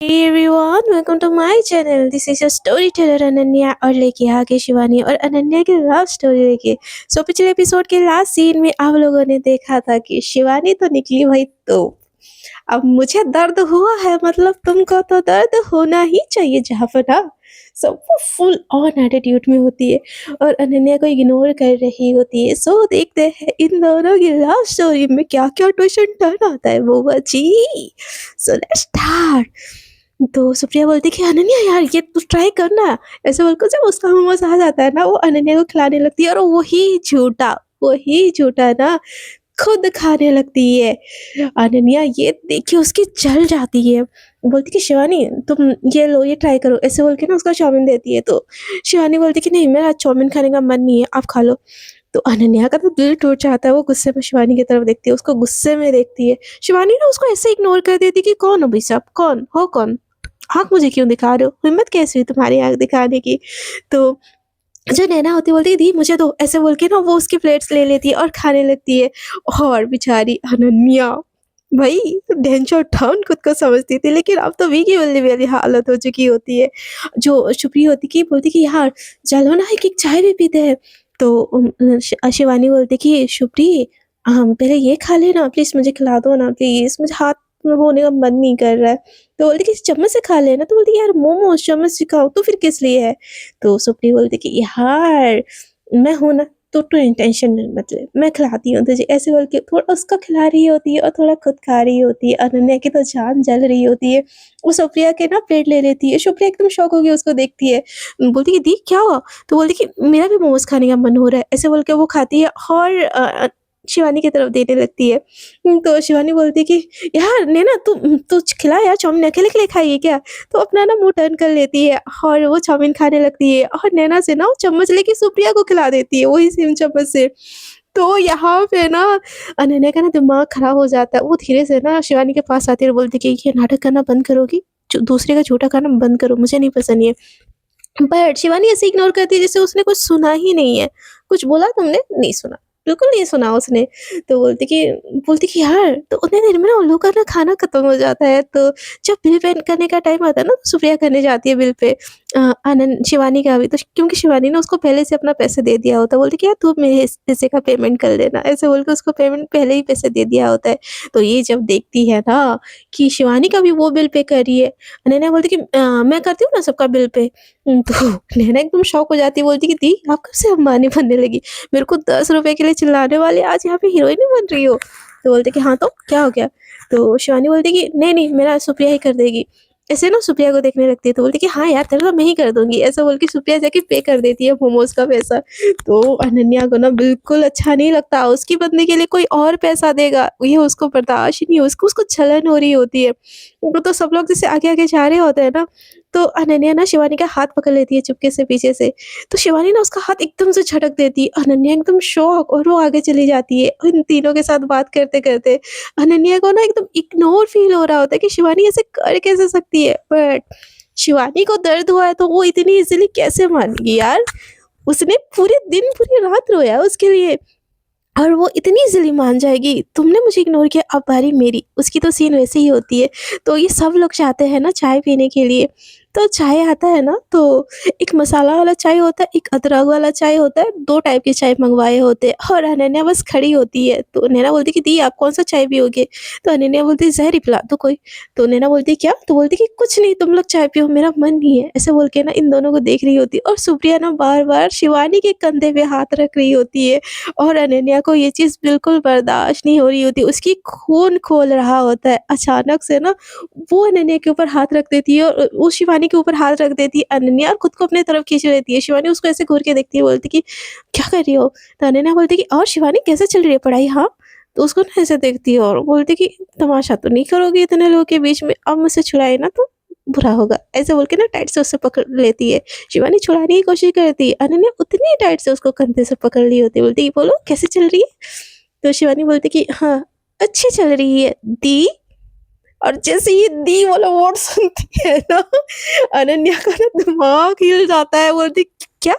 Hey everyone, welcome to my channel. This is your storyteller Ananya और लेके आ गई शिवानी और अनन्या की लव स्टोरी लेके। पिछले एपिसोड के लास्ट सीन में आप लोगों ने देखा था कि शिवानी तो निकली भाई तो अब मुझे दर्द हुआ है मतलब तुमको तो दर्द होना ही चाहिए जहाँ पर ना। वो फुल ऑन एटीट्यूड में होती है और अनन्या को इग्नोर कर रही होती है। देखते हैं इन दोनों की लव स्टोरी में क्या क्या ट्विस्ट एंड टर्न आता है वो जी। Let's start. तो सुप्रिया बोलती कि अनन्या यार ये तू ट्राई करना, ऐसे बोलकर जब उसका मोमोज आ जाता है ना वो अनन्या को खिलाने लगती है और वही झूठा ना खुद खाने लगती है। अनन्या ये देख के उसकी जल जाती है, बोलती कि शिवानी तुम ये लो ये ट्राई करो, ऐसे बोल के ना उसका चाउमीन देती है। तो शिवानी बोलती कि नहीं मेरा चाउमीन खाने का मन नहीं है, आप खा लो। तो अनन्या का तो दिल टूट जाता है, वो गुस्से में शिवानी की तरफ देखती है, उसको गुस्से में देखती है। शिवानी ना उसको ऐसे इग्नोर कर देती कि कौन हो भाई साहब, कौन हो कौन, आँख मुझे क्यों दिखा रहे हो, हिम्मत कैसी हुई तुम्हारी आँख दिखाने की। तो जो नैना होती है बोलती है दी मुझे दो, ऐसे बोल के ना वो उसकी प्लेट्स ले लेती है और खाने लगती है। और बेचारी अनन्या भाई ढेंचो ठाउन खुद को समझती थी, लेकिन अब तो वी की बल्ली वाली हालत हो चुकी होती है। जो शुप्री होती कि बोलती कि यार चलो ना एक चाय भी पीते हैं। तो शिवानी बोलती कि शुप्री हम पहले ये खा लेना प्लीज, मुझे खिला दो ना प्लीज, मुझे हाथ में होने का मन नहीं कर रहा है। तो बोलती कि चम्मच से खा लेना। तो बोलती यार मोमोज चम्मच से खाओ तो फिर किस लिए है। तो सुप्री बोलती कि यार मैं हूं ना तो टेंशन मत ले, मैं खिलाती हूँ तुझे, ऐसे बोल के थोड़ा उसको खिला रही होती है और थोड़ा खुद खा रही होती है। अनन्या की तो जान जल रही होती है, वो सुप्रिया के ना प्लेट ले लेती है। सुप्रिया एकदम शौक हो गई, उसको देखती है, बोलती कि दी क्या हुआ। तो बोलती कि मेरा भी मोमोज खाने का मन हो रहा है, ऐसे बोल के वो खाती है और शिवानी की तरफ देने लगती है। तो शिवानी बोलती है कि यार नैना तू खिला यार, चाउमीन अकेले के लिए खाइए क्या। तो अपना ना मुंह टर्न कर लेती है और वो चाउमीन खाने लगती है और नैना से ना वो चम्मच लेके सुप्रिया को खिला देती है वही सेम चम्मच से। तो यहाँ पे ना अनन्या का ना दिमाग खराब हो जाता है, वो धीरे से ना शिवानी के पास आती है और बोलती कि ये नाटक करना बंद करोगी, दूसरे का झूठा खाना बंद करो, मुझे नहीं पसंद ये। बट शिवानी ऐसे इग्नोर करती है जैसे उसने कुछ सुना ही नहीं है। कुछ बोला तुमने? नहीं सुना, बिल्कुल नहीं सुना उसने। तो बोलती कि यार तो उतने देर में ना उन लोगों का ना खाना खत्म हो जाता है। तो जब बिल पे करने का टाइम आता है ना तो सुप्रिया करने जाती है बिल पे आनंद शिवानी का भी। तो क्योंकि शिवानी ने उसको पहले से अपना पैसे दे दिया होता है, बोलती कि यार तू मेरे इस पैसे का पेमेंट कर देना, ऐसे बोल के उसको पेमेंट पहले ही पैसे दे दिया होता है। तो ये जब देखती है ना कि शिवानी का भी वो बिल पे कर रही है, नैना बोलती कि मैं करती हूँ ना सबका बिल पे। तो नैना एकदम शॉक हो जाती है, बोलती कि दी आप कब से अंबानी बनने लगी, मेरे को 10 रुपए के लिए चिल्लाने वाले आज यहाँ पे हीरोइन बन रही हो। तो बोलते कि हाँ तो क्या हो गया। तो शिवानी बोलती कि नहीं मेरा सुप्रिया ही कर देगी। ऐसे ना सुप्रिया को देखने लगती है, तो बोलती कि हाँ यार तेरा तो मैं ही कर दूंगी, ऐसा बोल के सुप्रिया जाके पे कर देती है मोमोज का पैसा। तो अनन्या को ना बिल्कुल अच्छा नहीं लगता, उसकी बदले के लिए कोई और पैसा देगा ये उसको बर्दाश्त ही नहीं, उसको उसको छलन हो रही होती है। वो तो सब लोग जैसे आगे आगे जा रहे होते हैं ना, तो अनन्या ना शिवानी का हाथ पकड़ लेती है चुपके से पीछे से। तो शिवानी ना उसका हाथ एकदम से झटक देती है, अनन्या एकदम शॉक और वो आगे चली जाती है इन तीनों के साथ बात करते करते। अनन्या को ना एकदम इग्नोर फील हो रहा होता है कि शिवानी ऐसे कर कैसे सकती है, बट शिवानी को दर्द हुआ है तो वो इतनी इजीली कैसे मानेगी यार। उसने पूरे दिन पूरी रात रोया उसके लिए और वो इतनी इजीली मान जाएगी। तुमने मुझे इग्नोर किया अब बारी मेरी, उसकी तो सीन वैसे ही होती है। तो ये सब लोग चाहते हैं ना चाय पीने के लिए। तो चाय आता है ना तो एक मसाला वाला चाय होता है, एक अदरक वाला चाय होता है, दो टाइप के चाय मंगवाए होते हैं। और अनन्या बस खड़ी होती है, तो नैना बोलती कि दी आप कौन सा चाय पियोगे। तो अनन्या बोलती जहर ही पिला दो कोई। तो नैना बोलती क्या, तो बोलती कि कुछ नहीं तुम लोग चाय पियो मेरा मन नहीं है, ऐसे बोल के ना इन दोनों को देख रही होती है। और सुप्रिया ना बार बार शिवानी के कंधे पे हाथ रख रही होती है और अनन्या को ये चीज़ बिल्कुल बर्दाश्त नहीं हो रही होती, उसकी खून खोल रहा होता है। अचानक से ना वो अनन्या के ऊपर हाथ रख देती है और वो शिवानी के ऊपर हाथ रख देती है अनन्या और खुद को अपने तरफ खींच लेती है। शिवानी उसको ऐसे घूर के देखती है, बोलती कि क्या कर रही हो। तो अनन्या बोलती कि और शिवानी कैसे चल रही है पढ़ाई। हाँ तो उसको ना ऐसे देखती है और बोलती कि तमाशा तो नहीं करोगी इतने लोगों के बीच में, अब मुझसे छुड़ाए ना तो बुरा होगा, ऐसे बोल के ना टाइट से उससे पकड़ लेती है। शिवानी छुड़ाने की कोशिश करती है, अनन्या उतनी ही टाइट से उसको कंधे से पकड़ ली होती है, बोलती बोलो कैसे चल रही है। तो शिवानी बोलती कि हाँ अच्छी चल रही है दी। और जैसे ही दी वाला वर्ड सुनती है ना अनन्या का ना दिमाग हिल जाता है, बोलती क्या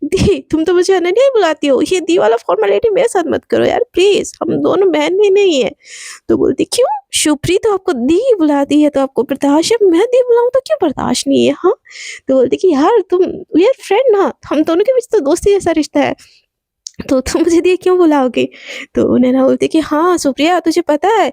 दी तुम तो मुझे अनन्या ही बुलाती हो, ये दी वाला फॉर्मेलिटी मेरे साथ मत करो यार प्लीज़, हम दोनों बहन ही नहीं है। तो बोलती क्यों? शुभ्री तो आपको दी बुलाती है तो आपको बर्दाश्त है, मैं दी बुलाऊँ तो क्यों बर्दाश्त नहीं है, हाँ? तो बोलती कि यार तुम वी आर फ्रेंड ना, हम दोनों के बीच तो दोस्ती जैसा रिश्ता है। तो तुम मुझे दी क्यों बुलाओगी? तो नैना बोलती कि हाँ, सुप्रिया तुझे पता है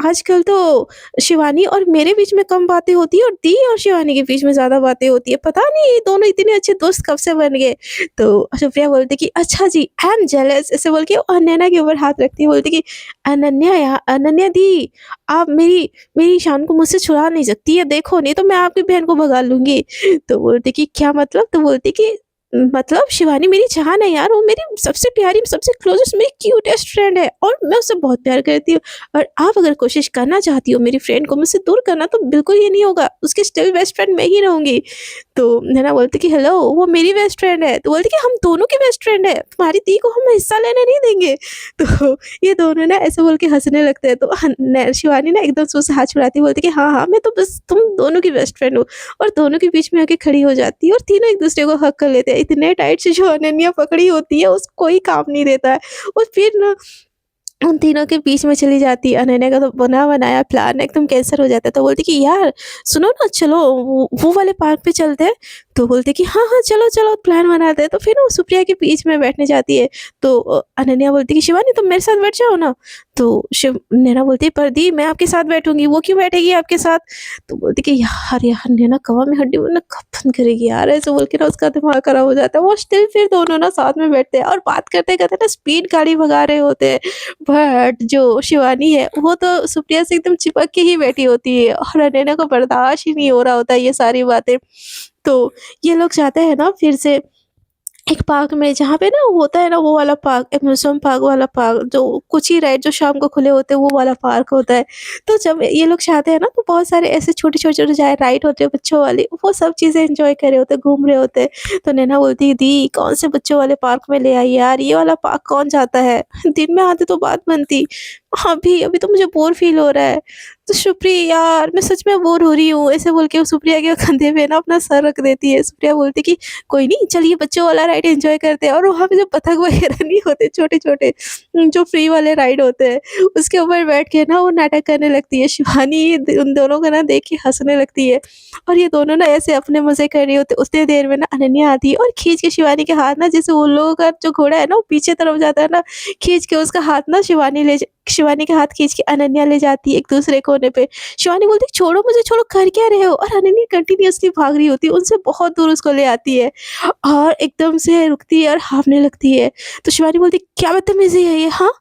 आजकल तो शिवानी और मेरे बीच में कम बातें होती है और दी और शिवानी के बीच में ज़्यादा बातें होती है। पता नहीं ये दोनों इतने अच्छे दोस्त कब से बन गए? तो सुप्रिया बोलती कि अच्छा जी, आई एम जेलस ऐसे बोल के और नैना के ऊपर हाथ रखती है, बोलती कि अनन्या दी, आप मेरी मेरी शान को मुझसे छुड़ा नहीं सकती है, देखो नहीं तो मैं आपकी बहन को भगा लूँगी। तो बोलती कि क्या मतलब? तो बोलती कि मतलब शिवानी मेरी जान है यार, वो मेरी सबसे प्यारी, सबसे क्लोज़ेस्ट, मेरी क्यूटेस्ट फ्रेंड है और मैं उससे बहुत प्यार करती हूँ और आप अगर कोशिश करना चाहती हो मेरी फ्रेंड को मुझसे दूर करना तो बिल्कुल ये नहीं होगा, उसकी स्टिल बेस्ट फ्रेंड मैं ही रहूँगी। तो नैना बोलती कि हेलो, वो मेरी बेस्ट फ्रेंड है। तो बोलती कि हम दोनों की बेस्ट फ्रेंड है, तुम्हारी दी को हम हिस्सा लेने नहीं देंगे। तो ये दोनों ना ऐसे बोल के हँसने लगते हैं। तो शिवानी ना एकदम से उससे हाथ छुड़ाती है, बोलती कि हाँ, हाँ, मैं तो बस तुम दोनों की बेस्ट फ्रेंड हूँ और दोनों के बीच में आके खड़ी हो जाती है और तीनों एक-दूसरे को हग कर लेते हैं। इतने टाइट से जो अनन्या पकड़ी होती है उसको कोई काम नहीं देता है और फिर ना उन तीनों के बीच में चली जाती है। अनन्या का तो बना-बनाया प्लान एकदम कैंसल हो जाता है। तो बोलती कि यार सुनो ना, चलो वो वाले पार्क पे चलते हैं। तो बोलते कि हाँ, हाँ, चलो, चलो प्लान बनाते हैं। तो फिर वो सुप्रिया के बीच में बैठने जाती है। तो अनन्या बोलती कि शिवानी तुम मेरे साथ बैठ जाओ ना। तो नैना बोलती है पर दी मैं आपके साथ बैठूँगी, वो क्यों बैठेगी आपके साथ? तो बोलती कि यार, यार नैना कवा में हड्डी वरना कब बंद करेगी यार? ऐसे बोल के ना उसका दिमाग खराब हो जाता है। वो स्टिल फिर दोनों ना साथ में बैठते हैं और बात करते-करते ना स्पीड गाड़ी भगा रहे होते हैं। बट जो शिवानी है वो तो सुप्रिया से एकदम चिपक के ही बैठी होती है और अनन्या को बर्दाश्त ही नहीं हो रहा होता है ये सारी बातें। तो ये लोग जाते हैं ना फिर से एक पार्क में, जहाँ पे ना होता है ना वो वाला पार्क, एम्यूज़मेंट पार्क वाला पार्क, जो कुछ ही राइड जो शाम को खुले होते हैं वो वाला पार्क होता है। तो जब ये लोग जाते हैं ना तो बहुत सारे ऐसे छोटे-छोटे जो राइड होते हैं बच्चों वाले, वो सब चीज़ें एन्जॉय कर रहे होते हैं, घूम रहे होते हैं। तो नैना बोलती है दी कौन से बच्चों वाले पार्क में ले आई यार, ये वाला पार्क कौन जाता है? दिन में आते तो बात बनती। अभी तो मुझे बोर फ़ील हो रहा है। तो सुप्रिया यार मैं सच में बोर हो रही हूँ, ऐसे बोल के वो सुप्रिया के कंधे पे ना अपना सर रख देती है। सुप्रिया बोलती कि कोई नहीं चलिए बच्चों वाला राइड एन्जॉय करते हैं और वहाँ पे जो बतख वगैरह नहीं होते छोटे-छोटे, जो फ्री वाले राइड होते हैं, उसके ऊपर बैठ के ना वो नाटक करने लगती है। शिवानी उन दोनों को ना देख के हँसने लगती है और ये दोनों ना ऐसे अपने मज़े कर रही होती है। उतनी देर में ना अनन्या आती है और खींच के शिवानी के हाथ ना, जैसे उन लोगों का जो घोड़ा है ना वो पीछे तरफ जाता है ना, खींच के उसका हाथ ना शिवानी का हाथ खींच के अनन्या ले जाती है एक दूसरे कोने पे। शिवानी बोलती है छोड़ो मुझे, छोड़ो कर क्या रहे हो? और अनन्या कंटिन्यूअसली भाग रही होती है, उनसे बहुत दूर उसको ले आती है और एकदम से रुकती है और हाँफने लगती है। तो शिवानी बोलती क्या बदतमीज़ी है ये, हाँ?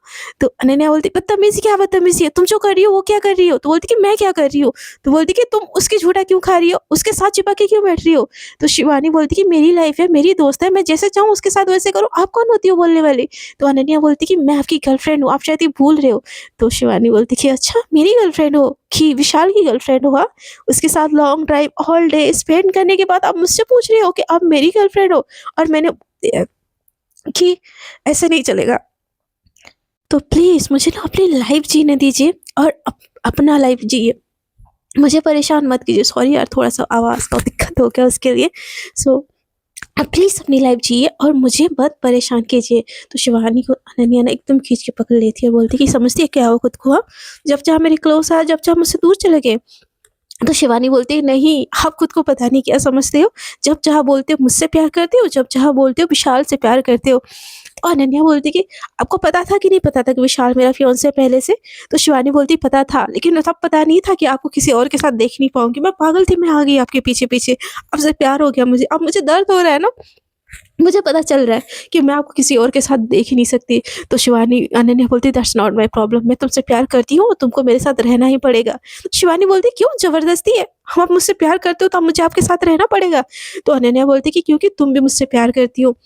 तो अनन्या बोलती बदतमीज़ी क्या बदतमीज़ी है? तुम जो कर रही हो वो क्या कर रही हो? तो बोलती कि मैं क्या कर रही हूँ? तो बोलती कि तुम उसकी झूठा क्यों खा रही हो? उसके साथ चिपक के क्यों बैठ रही हो? तो शिवानी बोलती कि मेरी लाइफ़ है, मेरी दोस्त है, मैं जैसे चाहूँ उसके साथ वैसे करूँ, आप कौन होती हो बोलने वाली? तो अनन्या बोलती कि मैं आपकी गर्लफ्रेंड हूँ, आप शायद ये भूल रहे हो। तो शिवानी बोलती कि अच्छा मेरी गर्लफ्रेंड हो, कि विशाल की गर्लफ्रेंड हो, हाँ? उसके साथ long drive all day spend करने के बाद आप मुझसे पूछ रहे हो कि आप मेरी गर्लफ्रेंड हो? और मैंने कि ऐसे नहीं चलेगा। तो प्लीज़ मुझे ना अपनी लाइफ़ जीने दीजिए और अपना लाइफ़ जिए। मुझे परेशान मत कीजिए। सॉरी यार, थोड़ा-सा आवाज़ का दिक्कत हो गया उसके लिए। सो आप प्लीज़ अपनी लाइफ़ जिए और मुझे मत परेशान कीजिए। तो शिवानी को अनन्या ना एकदम खींच के पकड़ लेती है और बोलती है कि समझती है क्या हो खुद को, हाँ? जब चाहे मेरे क्लोज़ आए, जब चाहे मुझसे दूर चले गए। तो शिवानी बोलती है नहीं, आप खुद को पता नहीं क्या समझते हो? जब चाह बोलते हो मुझसे प्यार करते हो, जब चाह बोलते हो विशाल से प्यार करते हो। तो अनन्या बोलती कि आपको पता था कि नहीं पता था कि विशाल मेरा फियांसे है पहले से? तो शिवानी बोलती पता था, लेकिन तब पता नहीं था कि आपको किसी और के साथ देख नहीं पाऊँगी। मैं पागल थी, मैं आ गई आपके पीछे-पीछे। आपसे प्यार हो गया मुझे। अब मुझे दर्द हो रहा है ना, मुझे पता चल रहा है कि मैं आपको किसी और के साथ देख ही नहीं सकती। तो शिवानी अनन्या बोलती दैट्स नॉट माय प्रॉब्लम, मैं तुमसे प्यार करती हूँ और तुमको मेरे साथ रहना ही पड़ेगा। तो शिवानी बोलती क्यों ज़बरदस्ती है? हम आप मुझसे प्यार करते हो तो अब मुझे आपके साथ रहना पड़ेगा। तो अनन्या बोलती कि क्योंकि तुम भी मुझसे प्यार करती हो।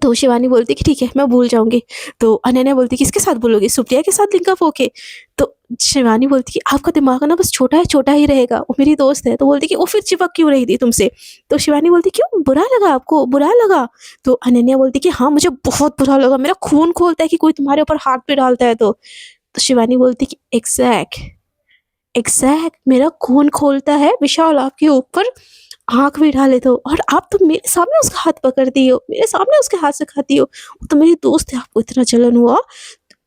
तो शिवानी बोलती कि ठीक है मैं भूल जाऊँगी। तो अनन्या बोलती किसके साथ भूलोगी? सुप्रिया के साथ लिंक अप होके? तो शिवानी बोलती कि आपका दिमाग ना बस छोटा है, छोटा ही रहेगा, वो मेरी दोस्त है। तो बोलती कि वो फिर चिपक क्यों रही थी तुमसे? तो शिवानी बोलती क्यों बुरा लगा आपको? बुरा लगा? तो अनन्या बोलती कि हाँ, मुझे बहुत बुरा लगा, मेरा खून खौलता है कि कोई तुम्हारे ऊपर हाथ भी डालता है तो। तो शिवानी बोलती कि एग्ज़ैक्ट मेरा खून खौलता है विशाल आपके ऊपर आँख भी ढाले तो, और आप तो मेरे सामने उसका हाथ पकड़ती हो, मेरे सामने उसके हाथ से खाती हो। वो तो मेरी दोस्त है, आपको इतना जलन हुआ?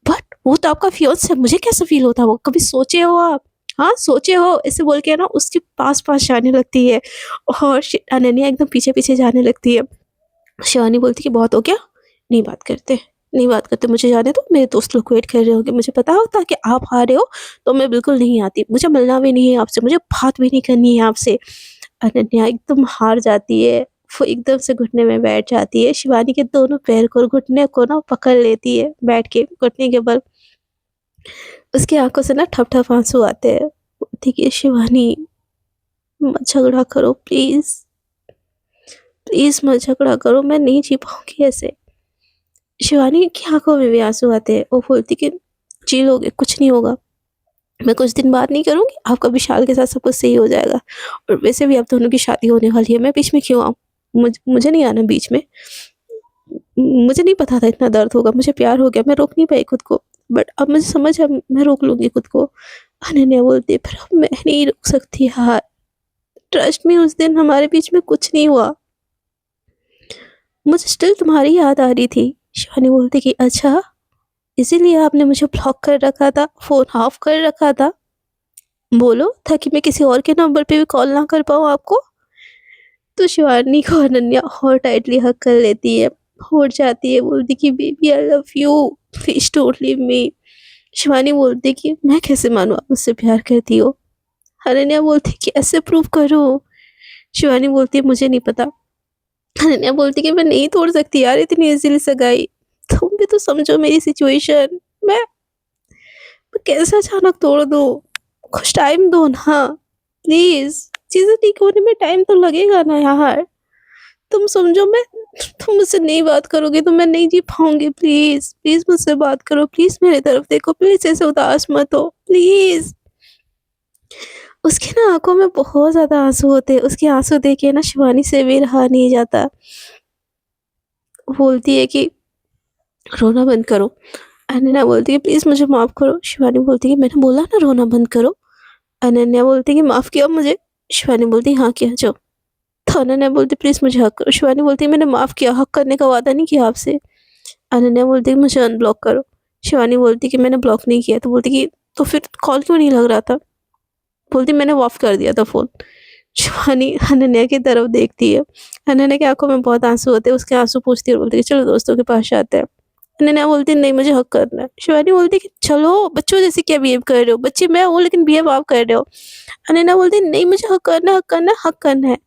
बट वो तो आपका फियांसे है, मुझे कैसे फ़ील होता होगा? कभी सोचे हो आप? हाँ, सोचे हो? ऐसे बोल के ना उसके पास-पास जाने लगती है, और अनन्या एकदम पीछे-पीछे जाने लगती है। शिवानी बोलती कि बहुत हो गया, नहीं बात करते, नहीं बात करते, मुझे जाने दो, मेरे दोस्त लोग वेट कर रहे होंगे। मुझे पता होता कि आप आ रहे हो तो मैं बिल्कुल नहीं आती, मुझे मिलना भी नहीं है आपसे, मुझे बात भी नहीं करनी है आपसे। अनन्या एकदम हार जाती है, वो एकदम से घुटने में बैठ जाती है, शिवानी के दोनों पैर को और घुटने को ना पकड़ लेती है बैठ के घुटने के बल। उसकी आँखों से ना ठप-ठप आँसू आते हैं। बोलती कि शिवानी, मत झगड़ा करो प्लीज़, प्लीज़ मत झगड़ा करो, मैं नहीं जी पाऊँगी ऐसे। शिवानी की आँखों में भी आँसू आते हैं। वो बोलती कि जी लोगे, कुछ नहीं होगा। मैं कुछ दिन बात नहीं करूँगी, आपका विशाल के साथ सब कुछ सही हो जाएगा। और वैसे भी आप दोनों की शादी होने वाली है, मैं बीच में क्यों आऊँ? मुझे नहीं आना बीच में। मुझे नहीं पता था इतना दर्द होगा, मुझे प्यार हो गया, मैं रोक नहीं पाई खुद को। बट अब मुझे समझ है, मैं रोक लूँगी खुद को। अनन्या बोलती है, पर अब मैं नहीं रोक सकती यार। ट्रस्ट मी, उस दिन हमारे बीच में कुछ नहीं हुआ। मुझे स्टिल तुम्हारी याद आ रही थी। शिवानी बोलती कि अच्छा, इसीलिए आपने मुझे ब्लॉक कर रखा था, फ़ोन ऑफ कर रखा था। बोलो, ताकि मैं किसी और के नंबर पे भी कॉल ना कर पाऊँ आपको। तो शिवानी को अनन्या और टाइटली हग कर लेती है, उठ जाती है, बोलती कि baby I love you, please don't leave me. Shivani बोलती कि मैं कैसे मानूँ आप मुझसे प्यार करती हो? अनन्या बोलती कि ऐसे प्रूव करो। शिवानी बोलती है मुझे नहीं पता। अनन्या बोलती कि मैं नहीं तोड़ सकती यार इतनी इजीली सगाई, तुम भी तो समझो मेरी सिचुएशन। मैं मैं कैसे अचानक तोड़ दूँ? कुछ टाइम दो ना, प्लीज़। चीज़ें ठीक होने में टाइम तो लगेगा ना यार। तुम समझो, तुम मुझसे नहीं बात करोगे तो मैं नहीं जी पाऊँगी, प्लीज़, प्लीज़ मुझसे बात करो, प्लीज़ मेरी तरफ देखो, प्लीज़ ऐसे उदास मत हो, प्लीज़। उसकी ना आँखों में बहुत ज़्यादा आँसू होते हैं, उसके आँसू देख के ना शिवानी से भी रहा नहीं जाता। बोलती है कि रोना बंद करो। अनन्या बोलती है प्लीज़ मुझे माफ़ करो। शिवानी बोलती है मैंने बोला ना रोना बंद करो। अनन्या बोलती है कि माफ़ किया मुझे। शिवानी बोलती है हाँ किया, जाओ। तो अनन्या बोलती है प्लीज़ मुझे हक करो। शिवानी बोलती है मैंने माफ़ किया, हक करने का वादा नहीं किया आपसे। अनन्या बोलती है मुझे अनब्लॉक करो। शिवानी बोलती है कि मैंने ब्लॉक नहीं किया। तो बोलती कि तो फिर कॉल क्यों नहीं लग रहा था? बोलती मैंने ऑफ कर दिया था फ़ोन। शिवानी अनन्या की तरफ देखती है। अनन्या की आँखों में बहुत आँसू होते हैं, उसके आँसू पोंछती है और बोलती है चलो दोस्तों के पास जाते हैं। अनन्या बोलती है नहीं मुझे हग करना है। शिवानी बोलती है कि चलो बच्चों जैसे क्या बिहेव कर रहे हो? बच्ची मैं हूँ लेकिन बिहेव आप कर रहे हो। अनन्या बोलती है नहीं मुझे हग करना है, हग करना है, हग करना है।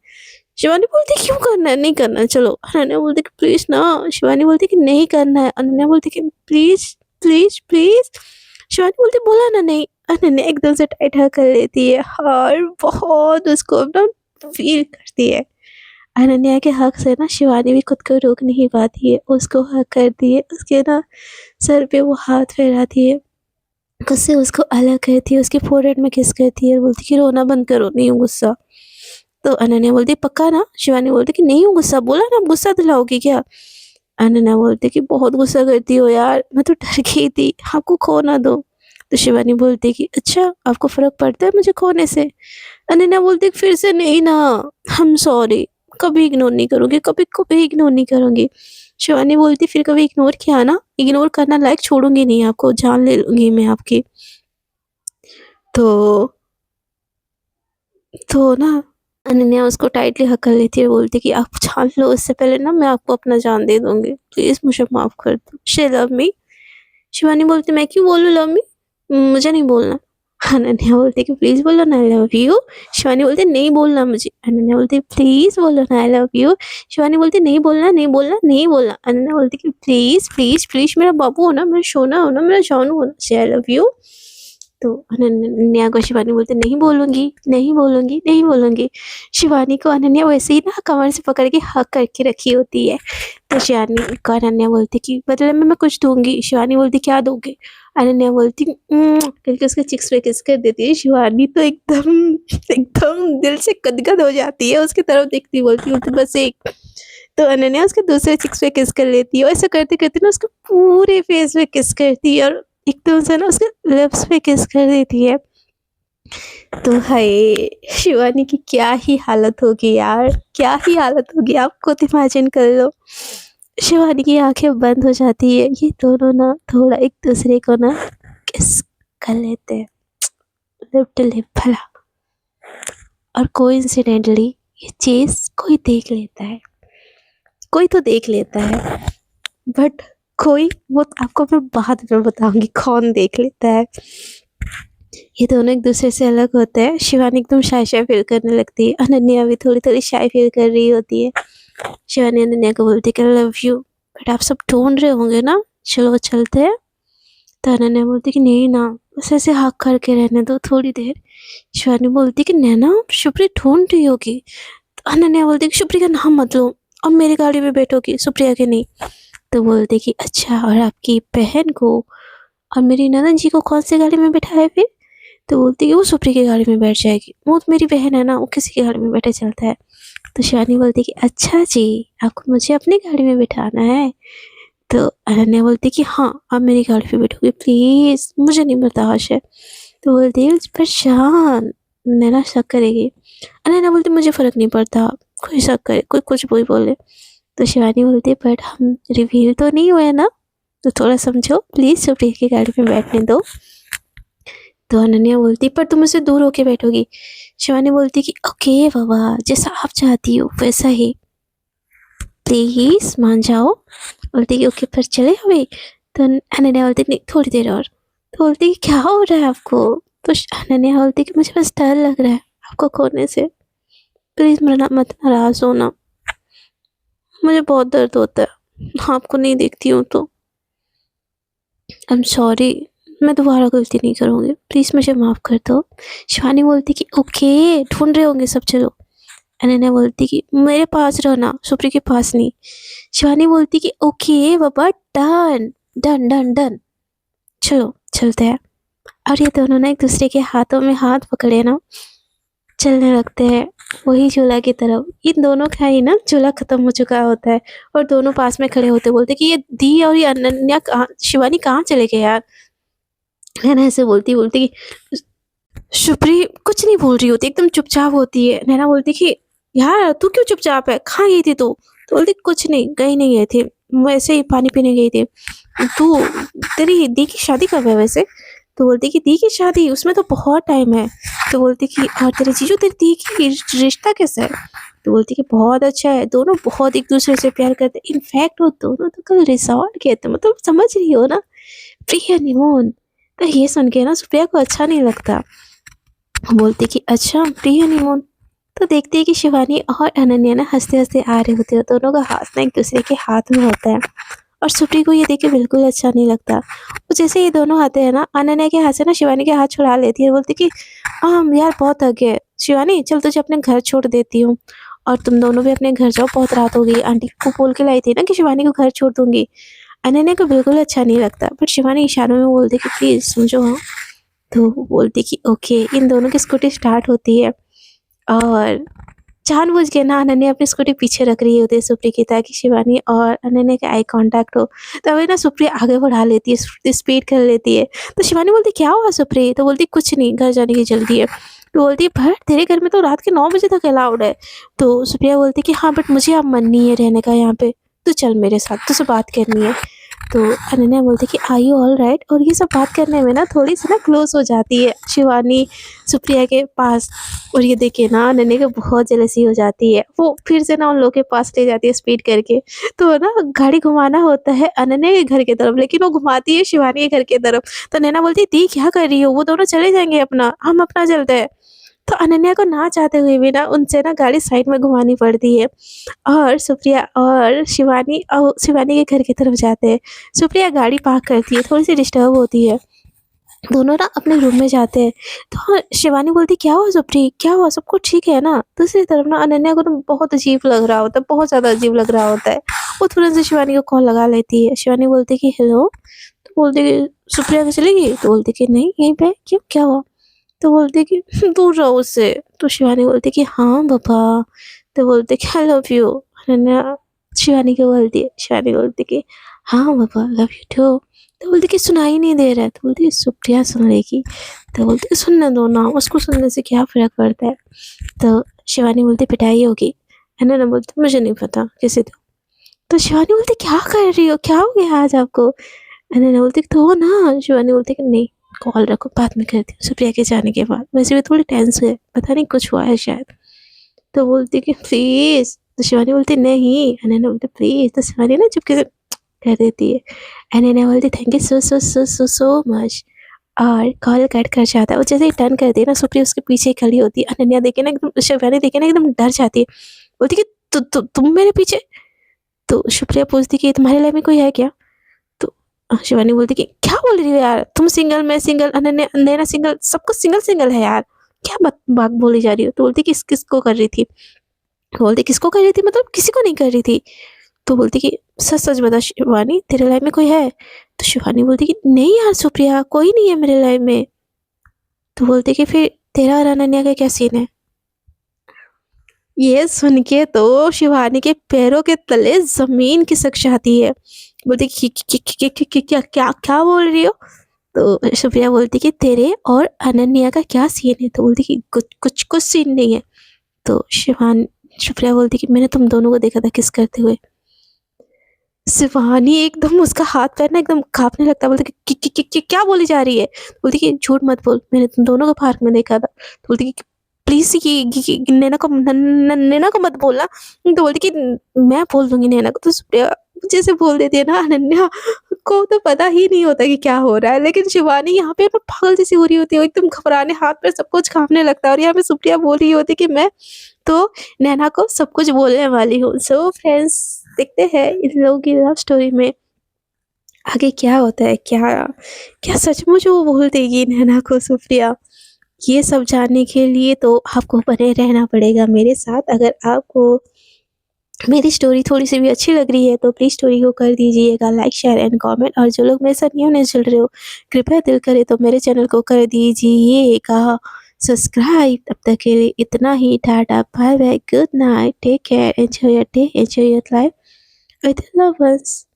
शिवानी बोलती है क्यों करना है? नहीं करना है चलो। अनन्या बोलती है कि प्लीज़ ना। शिवानी बोलती है कि नहीं करना है। अनन्या बोलती है कि प्लीज़, प्लीज़, प्लीज़। शिवानी बोलती है बोला ना नहीं। अनन्या एकदम से टाइट हग कर लेती है और बहुत उसको ना फ़ील करती है। अनन्या के हग से ना शिवानी भी खुद को रोक नहीं पाती है, उसको हग करती है, उसके ना सर पे वो हाथ फेराती है, उससे उसको अलग करती है, उसके फोrehead में किस करती है और बोलती है कि रोना बंद करो, नहीं हूँ गुस्सा। तो अनन्या बोलती है पक्का ना? शिवानी बोलती है कि नहीं हूँ गुस्सा, बोला ना, अब गुस्सा दिलाओगी क्या? अनन्या बोलती है कि बहुत गुस्सा करती हो यार, मैं तो डर गई थी आपको खो ना दूँ। तो शिवानी बोलती है कि अच्छा आपको फ़र्क पड़ता है मुझे खोने से? अनन्या बोलती है कि फिर से नहीं ना, आई एम सॉरी, कभी इग्नोर नहीं करूँगी, कभी कभी इग्नोर नहीं करूँगी। शिवानी बोलती फिर कभी इग्नोर किया ना, इग्नोर करना लायक छोड़ूँगी नहीं आपको, जान ले लूँगी मैं आपकी। तो ना अनन्या उसको टाइटली हग कर लेती है, बोलती है कि आप जान लो इससे पहले ना मैं आपको अपना जान दे दूँगी। प्लीज़ मुझे माफ़ कर दो। She love me. शिवानी बोलती मैं क्यों बोलूँ लव मी? मुझे नहीं बोलना। अनन्या बोलती है कि प्लीज़ बोलो ना आई लव यू। शिवानी बोलती है नहीं बोलना मुझे। अनन्या बोलती है प्लीज़ बोलो ना आई लव यू। शिवानी बोलती है नहीं बोलना, नहीं बोलना, नहीं बोलना। अनन्या बोलती है कि प्लीज़, प्लीज़, प्लीज़ मेरा बाबू हो ना, मेरा सोना हो ना, मेरा जानू हो ना, से आई लव यू। तो अनन्या को शिवानी बोलती नहीं बोलूँगी, नहीं बोलूँगी, नहीं बोलूँगी। शिवानी को अनन्या वैसे ही ना कमर से पकड़ के हग करके रखी होती है। तो शिवानी को अनन्या बोलती कि बदले में मैं कुछ दूँगी। शिवानी बोलती क्या दोगे? अनन्या बोलती करके उसके चिक्स पे किस कर देती है। शिवानी तो एकदम एकदम दिल से गदगद हो जाती है, उसकी तरफ देखती बोलती बस एक। तो अनन्या उसके दूसरे चिक्स पे किस कर लेती है और ऐसा करते-करते ना उसके पूरे फेस पे किस करती है और एकदम से ना उसके लिप्स पे किस कर देती है। तो हाय, शिवानी की क्या ही हालत होगी यार, क्या ही हालत होगी, आप खुद इमेजिन कर लो। शिवानी की आंखें बंद हो जाती है, ये दोनों ना थोड़ा एक दूसरे को ना किस कर लेते हैं, लिप टू लिप भला। और कोइंसिडेंटली ये चीज कोई देख लेता है, कोई तो देख लेता है, बट कोई, वो आपको मैं बाद में बताऊंगी कौन देख लेता है। ये दोनों एक दूसरे से अलग होते हैं। शिवानी एकदम शाय शाय फील करने लगती है, अनन्या भी थोड़ी थोड़ी शाय फील कर रही होती है। शिवानी अनन्या को बोलती है लव यू, बट आप सब ढूंढ रहे होंगे ना, चलो चलते हैं। तो अनन्या बोलती कि नहीं ना, बस ऐसे हाथ करके रहने दो थोड़ी देर। शिवानी बोलती कि नैना शुप्री ढूंढ रही होगी। तो अनन्या बोलती कि शुप्री का नाम मत लो, अब मेरी गाड़ी में बैठोगी, सुप्रिया के नहीं। तो बोलते कि अच्छा, और आपकी बहन को और मेरी ननद जी को कौन सी गाड़ी में बिठाए फिर? तो बोलती कि वो सुप्री की गाड़ी में बैठ जाएगी, वो तो मेरी बहन है ना, वो किसी की गाड़ी में बैठे चलता है। तो शिवानी बोलती कि अच्छा जी, आपको मुझे अपनी गाड़ी में बिठाना है। तो अनन्या बोलती कि हाँ, आप मेरी गाड़ी पे बैठोगे प्लीज, मुझे नहीं बर्दाश्त है। तो बोलती है पर शान, नैना शक करेगी। अनन्या बोलती मुझे फर्क नहीं पड़ता, कोई शक करे, कोई कुछ भी बोले। तो शिवानी बोलती है बट हम रिवील तो नहीं हुए ना, तो थोड़ा समझो प्लीज, सुप्रिया की गाड़ी में बैठने दो। तो अनन्या बोलती पर तुम मुझसे दूर होके बैठोगी। शिवानी बोलती कि ओके बाबा, जैसा आप चाहती हो वैसा ही, प्लीज मान जाओ। बोलती कि ओके पर चले अभी। तो अनन्या बोलती नहीं, थोड़ी देर और। तो बोलती कि क्या हो रहा है आपको? तो अनन्या बोलती कि मुझे बस डर लग रहा है आपको खोने से, प्लीज मेरा मत नाराज होना, मुझे बहुत दर्द होता है आपको नहीं देखती हूँ तो। आई एम सॉरी, मैं दोबारा गलती नहीं करूँगी, प्लीज़ मुझे माफ़ कर दो। शिवानी बोलती कि ओके, ढूंढ रहे होंगे सब, चलो। अनन्या बोलती कि मेरे पास रहना, सुप्री के पास नहीं। शिवानी बोलती कि ओके बाबा, डन डन डन डन, चलो चलते हैं। और ये दोनों ना एक दूसरे के हाथों में हाथ पकड़े ना चलने लगते हैं वही झूला की तरफ। इन दोनों का ही ना झूला खत्म हो चुका होता है और दोनों पास में खड़े होते बोलते कि ये दी और ये अनन्या कहाँ, शिवानी कहाँ चले गए यार। नैना ऐसे बोलती बोलती कि शुप्री कुछ नहीं बोल रही होती, एकदम चुपचाप होती है। नैना बोलती कि यार तू क्यों चुपचाप है, कहाँ गई थी तू? तो बोलती कुछ नहीं, कहीं नहीं गए थे, वैसे ही पानी पीने गई थी। तू, तेरी दी की शादी कब है वैसे? तो बोलती कि दी की शादी, उसमें तो बहुत टाइम है। तो बोलती कि और तेरे जीजू तेरी दी की रिश्ता कैसा है? तो बोलती कि बहुत अच्छा है, दोनों बहुत एक दूसरे से प्यार करते, इनफैक्ट वो दोनों तो कल रिसॉर्ट गए थे, मतलब समझ रही हो ना, प्री हनीमून। तो ये सुन के ना सुप्रिया को अच्छा नहीं लगता, बोलती कि अच्छा प्री हनीमून। तो देखती है कि शिवानी और अनन्या ना हंसते हंसते आ रहे होते हैं, दोनों का हाथ ना एक दूसरे के हाथ में होता है। और सुप्री को ये देख के बिल्कुल अच्छा नहीं लगता। तो जैसे ये दोनों आते हैं ना, अनन्या के हाथ से ना शिवानी के हाथ छुड़ा लेती है, बोलती कि यार बहुत थक गए, शिवानी चल तुझे अपने घर छोड़ देती हूँ, और तुम दोनों भी अपने घर जाओ, बहुत रात हो गई, आंटी को बोल के लाई थी ना कि शिवानी को घर छोड़ दूंगी। अनन्या को बिल्कुल अच्छा नहीं लगता, बट शिवानी इशारों में बोलती कि प्लीज समझो हाँ। तो वो बोलती कि ओके। इन दोनों की स्कूटी स्टार्ट होती है और जानबूझ के ना अनन्या अपनी स्कूटी पीछे रख रही होती है सुप्री की, ताकि शिवानी और अनन्या का आई कांटेक्ट हो। तभी ना सुप्री आगे बढ़ा लेती है, स्पीड कर लेती है। तो शिवानी बोलती क्या हुआ सुप्री? तो बोलती कुछ नहीं, घर जाने की जल्दी है। तो बोलती पर तेरे घर में तो रात के 9 बजे तक अलाउड है। तो सुप्रिया बोलती कि हाँ बट मुझे अब मन नहीं है रहने का यहाँ पे, तू चल मेरे साथ, तुझसे बात करनी है। तो अनन्या बोलती कि आर यू ऑल राइट? और ये सब बात करने में ना थोड़ी सी ना क्लोज हो जाती है शिवानी सुप्रिया के पास। और ये देखिए ना अनन्या को बहुत जेलसी हो जाती है, वो फिर से ना उन लोगों के पास ले जाती है स्पीड करके। तो ना गाड़ी घुमाना होता है अनन्या के घर की तरफ, लेकिन वो घुमाती है शिवानी के घर की तरफ। तो नैना बोलती दी क्या कर रही हो, वो दोनों चले जाएंगे अपना, हम अपना चलते हैं। तो अनन्या को ना चाहते हुए भी ना उनसे ना गाड़ी साइड में घुमानी पड़ती है, और सुप्रिया और शिवानी के घर की तरफ जाते हैं। सुप्रिया गाड़ी पार्क करती है, थोड़ी सी डिस्टर्ब होती है, दोनों ना अपने रूम में जाते हैं। तो हाँ, शिवानी बोलती क्या हुआ सुप्री, क्या हुआ, सब कुछ ठीक है ना? दूसरी तरफ ना अनन्या को ना बहुत अजीब लग रहा होता है, बहुत ज़्यादा अजीब लग रहा होता है। वो तुरंत से शिवानी को कॉल लगा लेती है। शिवानी बोलती कि हेलो। तो बोलती कि सुप्रिया की चली गई? तो बोलती कि नहीं यहीं पे, क्यों क्या हुआ? तो बोलती कि दूर रहो उससे। तो शिवानी बोलती कि हाँ पापा। तो बोलते कि I love you. Ananya Shivani को बोलती है, शिवानी बोलती कि हाँ पापा लव यू टू। तो बोलती कि सुनाई नहीं दे रहा है। तो बोलती कि सुप्रिया सुन लेगी। तो बोलती कि सुनने दो ना, उसको सुनने से क्या फ़र्क पड़ता है। तो शिवानी बोलती पिटाई होगी। अनन्या बोलती मुझे नहीं पता, किसी दो। तो शिवानी बोलती क्या कर रही हो, क्या हो गया आज आपको। अनन्या बोलती तो ना। शिवानी बोलती कि नहीं, कॉल रखो, बाद में करती हूँ सुप्रिया के जाने के बाद, वैसे भी थोड़ी टेंस है, पता नहीं कुछ हुआ है शायद। तो बोलती कि प्लीज़। तो शिवानी बोलती नहीं। अनन्या बोलती प्लीज़। तो शिवानी ना चुपके से कर देती है। अनन्या बोलती thank you so so so so so much, और कॉल कट कर जाता है। वो जैसे ही टर्न करती है ना, सुप्रिया उसके पीछे ही खड़ी होती है। अनन्या देखे ना एकदम, शिवानी देखे ना एकदम डर जाती है। बोलती कि तुम मेरे पीछे। तो सुप्रिया पूछती कि तुम्हारे लाइफ में कोई है क्या। तो शिवानी बोलती कि क्या बोल रही हो यार, तुम सिंगल, मैं सिंगल, अनन्या नैना सिंगल, सब कुछ सिंगल सिंगल है यार, क्या बात बोली जा रही हो। तो बोलती किसको कर रही थी। बोलती किसको कर रही थी मतलब किसी को नहीं कर रही थी। तो बोलती कि सच सच बता शिवानी, तेरे लाइफ में कोई है। तो शिवानी बोलती कि नहीं यार सुप्रिया, कोई नहीं है मेरे लाइफ में। तो बोलती कि फिर तेरा और अनन्या का क्या सीन है। ये सुन के तो शिवानी के पैरों के तले जमीन खिसक जाती है। बोलती क्या क्या क्या बोल रही हो। तो सुप्रिया बोलती कि तेरे और अनन्या का क्या सीन है। तो बोलती कि कुछ सीन नहीं है। तो सुप्रिया बोलती कि मैंने तुम दोनों को देखा था किस करते हुए। शिवानी एकदम, उसका हाथ पैर ना एकदम कांपने लगता है। बोलती कि क्या बोली जा रही है। बोलती कि झूठ मत बोल, मैंने तुम दोनों को पार्क में देखा था। तो बोलती कि प्लीज ये नैना को मत बोलना। तो बोलती कि मैं बोल दूंगी नैना को। तो सुप्रिया जैसे बोल देती है ना, अनन्या को तो पता ही नहीं होता कि क्या हो रहा है, लेकिन शिवानी यहाँ पे पागल जैसी हो रही होती है, एकदम घबराने, हाथ पैर सब कुछ कांपने लगता है। और यहाँ पे सुप्रिया बोल रही होती कि मैं तो नैना को सब कुछ बोलने वाली हूँ। सो फ्रेंड्स, देखते हैं इन लोगों की लव स्टोरी में आगे क्या होता है। क्या क्या सचमुच वो बोल देगी नैना को सुप्रिया। ये सब जानने के लिए तो आपको बने रहना पड़ेगा मेरे साथ। अगर आपको मेरी स्टोरी थोड़ी सी भी अच्छी लग रही है तो प्लीज़ स्टोरी को कर दीजिएगा लाइक, शेयर एंड कमेंट। और जो लोग मेरे साथ न्यू नहीं जुड़ रहे हो, कृपया दिल करे तो मेरे चैनल को कर दीजिएगा सब्सक्राइब। तब तक के लिए इतना ही। Tata, bye bye, good night, take care, enjoy your day, enjoy your life with love once.